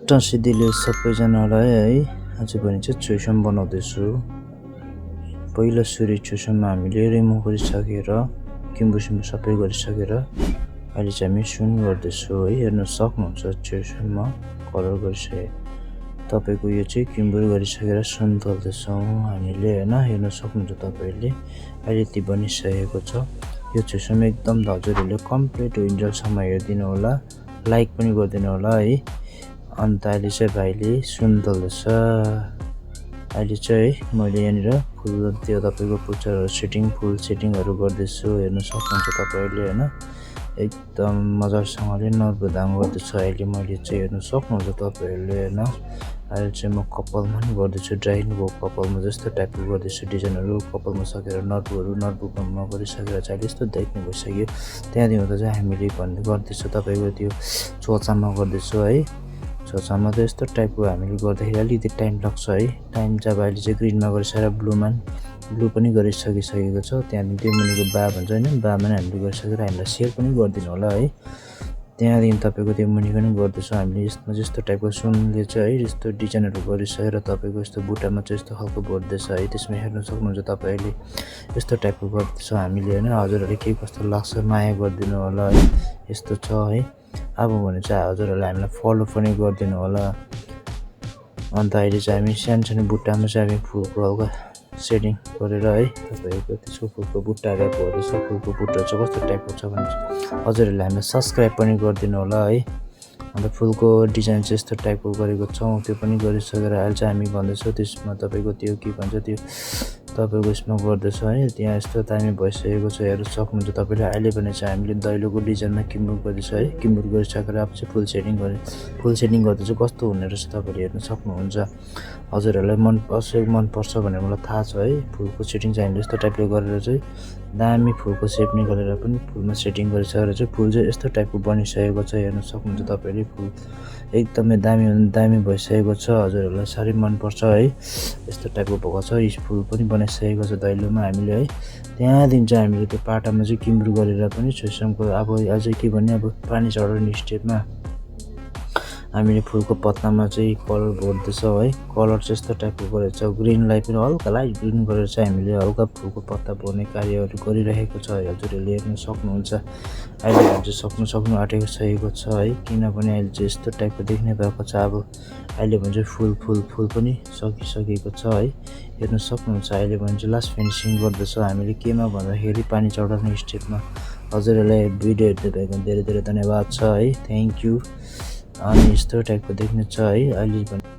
सिद्धिले सबैजनालाई है आज पनि चाहिँ चुइसम बनाउँदैछु। पहिलो सुरु चुइसममा हामीले रिमुभ गरिसकेर किम्बु सबै गरिसकेर अहिले चाहिँ हामी सुन गर्दैछु है। हेर्न सक्नुहुन्छ चुइसममा कलर गरिसके तपाईको यो चाहिँ किम्बु गरिसकेर सुन दल्दैछौँ हामीले हैन। हेर्न सक्नुहुन्छ तपाईले अहिले ती बनिसकेको छ। यो चुइसम एकदम हजुरहरूले कम्प्लिट विन्जलसम्म हेर्दिनु होला, लाइक पनि गरिदिनु होला है। अन्त अहिले चाहिँ भाइले सुन दल्दैछ। अहिले चाहिँ मैले यहाँनिर फुल त्यो तपाईको पिक्चरहरु फुल सेटिङहरु गर्दैछु। हेर्न सक्नुहुन्छ तपाईले हैन, एकदम मजासँगले नर्बुदाङ गर्दैछु। अहिले मैले चाहिँ हेर्न सक्नुहुन्छ तपाईहरुले हैन। अहिले चाहिँ म कपालमा पनि गर्दैछु, ड्राइनको कपालमा जस्तो टाइपको गर्दैछु डिजाइनहरु। कपालमा सकेर नर्बुमा गरिसकेर चाहिँ यस्तो देखिने भइसक्यो। त्यहाँदेखि उता चाहिँ हामीले भन्ने गर्दैछु तपाईको त्यो चोचामा गर्दैछु है। चोचामा चाहिँ यस्तो टाइपको हामीले गर्दाखेरि अलिकति टाइम लाग्छ है। टाइम चाहिँ अहिले चाहिँ ग्रिनमा गरिसकेर ब्लू पनि गरिसकिसकेको छ। त्यहाँदेखि त्यो मुनिको बा भन्छ हैन, बामा पनि हामीले गरिसकेर हामीलाई शेयर पनि गरिदिनु होला है। त्यहाँदेखि तपाईको त्यो मुनिको पनि गर्दैछौँ हामीले। यसमा जस्तो टाइपको सुनले चाहिँ है यस्तो डिजाइनहरु गरिसकेर तपाईको यस्तो बुट्टामा चाहिँ यस्तो खालको बढ्दैछ है। त्यसमा हेर्न सक्नुहुन्छ तपाईले यस्तो टाइपको गर्दैछौँ हामीले हैन। हजुरहरूले के कस्तो लाग्छ माया गरिदिनु होला है। यस्तो छ है। अब भने चाहिँ हजुरहरूले हामीलाई फलो पनि गरिदिनु होला। अन्त अहिले चाहिँ हामी सानो बुट्टामा चाहिँ हामी फुलको हल्का सेडिङ गरेर है तपाईको त्यसको फुलको बुट्टाहरु गर्दैछ। फुलको बुट्टा चाहिँ कस्तो टाइपको छ भने हजुरहरूले हामीलाई सब्स्क्राइब पनि गरिदिनु होला है। अन्त फुलको डिजाइन चाहिँ यस्तो टाइपको गरेको छौँ, त्यो पनि गरिसकेर अहिले चाहिँ हामी भन्दैछौँ त्यसमा तपाईको त्यो के भन्छ त्यो तपाईको यसमा गर्दैछ है। त्यहाँ यस्तो दामी भइसकेको छ। हेर्न सक्नुहुन्छ तपाईले। अहिले भने चाहिँ हामीले दैलोको डिजाइनमा किम्बु गर्दैछ है। किम्बु गरिसकेर अब चाहिँ फुल सेटिङ गर्दैछ। कस्तो हुने रहेछ तपाईले हेर्न सक्नुहुन्छ। हजुरहरूलाई मन पर्छ भनेर मलाई थाहा छ है। फुलको सेटिङ चाहिँ हामीले यस्तो टाइपले गरेर चाहिँ दामी फुलको सेप निकालेर पनि फुलमा सेटिङ गरिसकेर चाहिँ फुल चाहिँ यस्तो टाइपको बनिसकेको छ। हेर्न सक्नुहुन्छ तपाईले। फुल एकदमै दामी भइसकेको छ। हजुरहरूलाई साह्रै मन पर्छ है। यस्तो टाइपको भएको छ। यस फुल पनि बनाइसकेको छ दैलोमा हामीले है। त्यहाँदेखि चाहिँ हामीले त्यो पाटामा चाहिँ किम्बु गरेर पनि चुइसमको अब अझै के भन्ने अब पानी चढाउने स्टेपमा हामीले फुलको पत्तामा चाहिँ कलर भर्दैछौँ है। कलर चाहिँ यस्तो टाइपको गरेको छ। ग्रिनलाई पनि हल्का लाइट ग्रिन गरेर चाहिँ हामीले हल्का फुलको पत्ता भर्ने कार्यहरू गरिरहेको छ। हजुरहरूले हेर्न सक्नुहुन्छ। अहिले चाहिँ सक्नु आँटेको छ है। किनभने अहिले चाहिँ यस्तो टाइपको देख्ने भएको छ। अब अहिले भने चाहिँ फुल पनि सकिसकेको छ है। हेर्न सक्नुहुन्छ। अहिले भने चाहिँ लास्ट फिनिसिङ गर्दैछौँ हामीले केमा भन्दाखेरि पानी चढाउने स्टेपमा। हजुरहरूलाई भिडियो हेर्दै भएको धेरै धेरै धन्यवाद छ है। Thank you. अनि यस्तो टाइपको देख्ने छ है अहिले पनि।